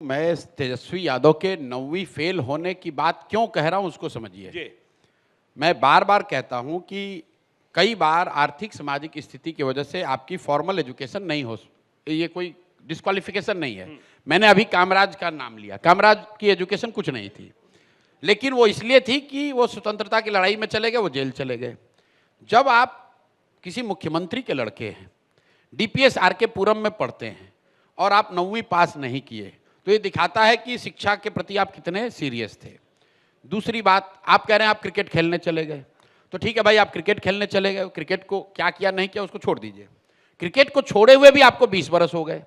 मैं तेजस्वी यादव के 9वीं फेल होने की बात क्यों कह रहा हूं उसको समझिए। मैं बार बार कहता हूं कि कई बार आर्थिक सामाजिक स्थिति की वजह से आपकी फॉर्मल एजुकेशन नहीं हो, ये कोई डिस्क्वालिफिकेशन नहीं है। मैंने अभी कामराज का नाम लिया, कामराज की एजुकेशन कुछ नहीं थी, लेकिन वो इसलिए थी कि वो स्वतंत्रता की लड़ाई में चले गए, वो जेल चले गए। जब आप किसी मुख्यमंत्री के लड़के हैं, डीपीएस आरके पुरम में पढ़ते हैं और आप 9वीं पास नहीं किए, तो ये दिखाता है कि शिक्षा के प्रति आप कितने सीरियस थे। दूसरी बात, आप कह रहे हैं आप क्रिकेट खेलने चले गए, तो ठीक है भाई, आप क्रिकेट खेलने चले गए, क्रिकेट को क्या किया नहीं किया उसको छोड़ दीजिए। क्रिकेट को छोड़े हुए भी आपको 20 बरस हो गए।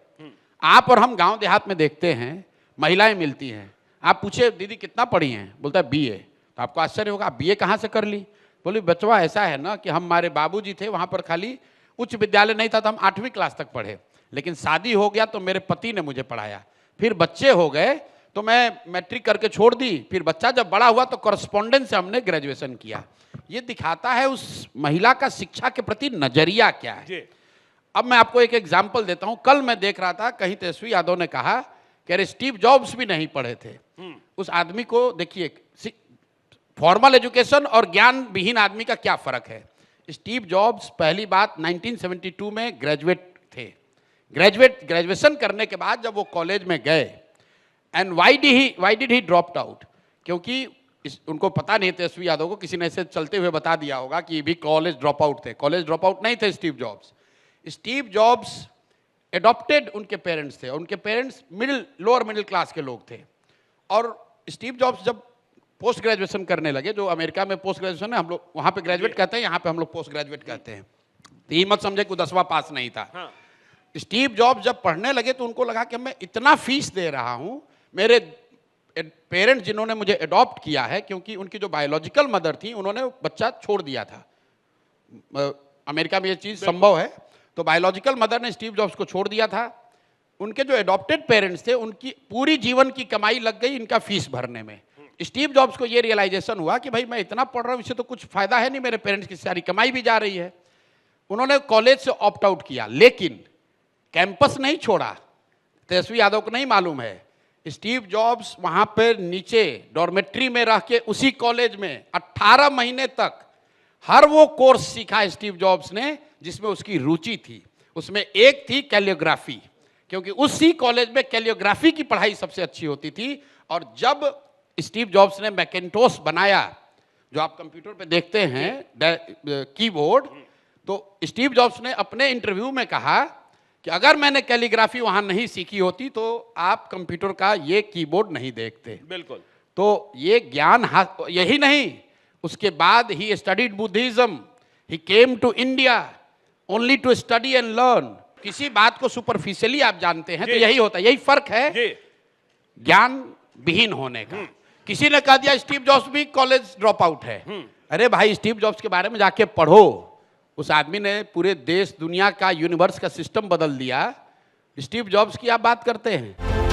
आप और हम गांव देहात में देखते हैं, महिलाएं मिलती हैं, आप पूछे दीदी कितना पढ़ी हैं, बोलता है बीए। तो आपको आश्चर्य होगा, आप बीए कहाँ से कर ली? बोली बचवा ऐसा है ना कि हमारे बाबूजी थे, वहाँ पर खाली उच्च विद्यालय नहीं था तो हम 8वीं क्लास तक पढ़े, लेकिन शादी हो गया तो मेरे पति ने मुझे पढ़ाया, फिर बच्चे हो गए तो मैं मैट्रिक करके छोड़ दी, फिर बच्चा जब बड़ा हुआ तो कॉरेस्पॉन्डेंस से हमने ग्रेजुएशन किया। ये दिखाता है उस महिला का शिक्षा के प्रति नजरिया क्या है। अब मैं आपको एक एग्जाम्पल देता हूं। कल मैं देख रहा था, कहीं तेजस्वी यादव ने कहा कि अरे स्टीव जॉब्स भी नहीं पढ़े थे। उस आदमी को देखिए, फॉर्मल एजुकेशन और ज्ञान विहीन आदमी का क्या फर्क है। स्टीव जॉब्स पहली बात 1972 में ग्रेजुएट थे। ग्रेजुएशन करने के बाद जब वो कॉलेज में गए, and why did he dropped out, क्योंकि उनको पता नहीं, तेजस्वी यादव को किसी ने ऐसे चलते हुए बता दिया होगा कि ये भी कॉलेज ड्रॉप आउट थे। कॉलेज ड्रॉप आउट नहीं थे Steve jobs. Steve jobs adopted उनके पेरेंट्स थे, उनके पेरेंट्स लोअर मिडिल क्लास के लोग थे। और स्टीव जॉब्स जब पोस्ट ग्रेजुएशन करने लगे, जो अमेरिका में पोस्ट ग्रेजुएशन है, हम लोग वहाँ पे ग्रेजुएट कहते हैं, यहाँ पे हम लोग पोस्ट ग्रेजुएट कहते हैं, तो ये मत समझे कि 10वां पास नहीं था। हाँ। स्टीव जॉब्स जब पढ़ने लगे तो उनको लगा कि मैं इतना फीस दे रहा हूँ, मेरे पेरेंट्स जिन्होंने मुझे अडॉप्ट किया है, क्योंकि उनकी जो बायोलॉजिकल मदर थी उन्होंने बच्चा छोड़ दिया था, अमेरिका में ये चीज़ संभव है, तो बायोलॉजिकल मदर ने स्टीव जॉब्स को छोड़ दिया था। उनके जो एडॉप्टेड पेरेंट्स थे उनकी पूरी जीवन की कमाई लग गई इनका फीस भरने में। स्टीव जॉब्स को ये रियलाइजेशन हुआ कि भाई मैं इतना पढ़ रहा हूँ, इससे तो कुछ फायदा है नहीं, मेरे पेरेंट्स की सारी कमाई भी जा रही है। उन्होंने कॉलेज से ऑप्ट आउट किया, लेकिन कैंपस नहीं छोड़ा। तेजस्वी यादव को नहीं मालूम है, स्टीव जॉब्स वहां पर नीचे डॉर्मेट्री में रह के उसी कॉलेज में 18 महीने तक हर वो कोर्स सीखा स्टीव जॉब्स ने जिसमें उसकी रुचि थी। उसमें एक थी कैलियोग्राफी, क्योंकि उसी कॉलेज में कैलियोग्राफी की पढ़ाई सबसे अच्छी होती थी। और जब स्टीव जॉब्स ने मैकिन्टोश बनाया, जो आप कंप्यूटर पे देखते हैं कीबोर्ड, तो स्टीव जॉब्स ने अपने इंटरव्यू में कहा कि अगर मैंने कैलीग्राफी वहां नहीं सीखी होती तो आप कंप्यूटर का ये कीबोर्ड नहीं देखते। बिल्कुल। तो ये ज्ञान यही नहीं, उसके बाद he studied Buddhism, he came to India only to study and learn. किसी बात को सुपरफिशियली आप जानते हैं तो यही होता है, यही फर्क है ज्ञान विहीन होने का। किसी ने कह दिया स्टीव जॉब्स भी कॉलेज ड्रॉप आउट है। अरे भाई, स्टीव जॉब्स के बारे में जाके पढ़ो, उस आदमी ने पूरे देश दुनिया का यूनिवर्स का सिस्टम बदल दिया। स्टीव जॉब्स की आप बात करते हैं।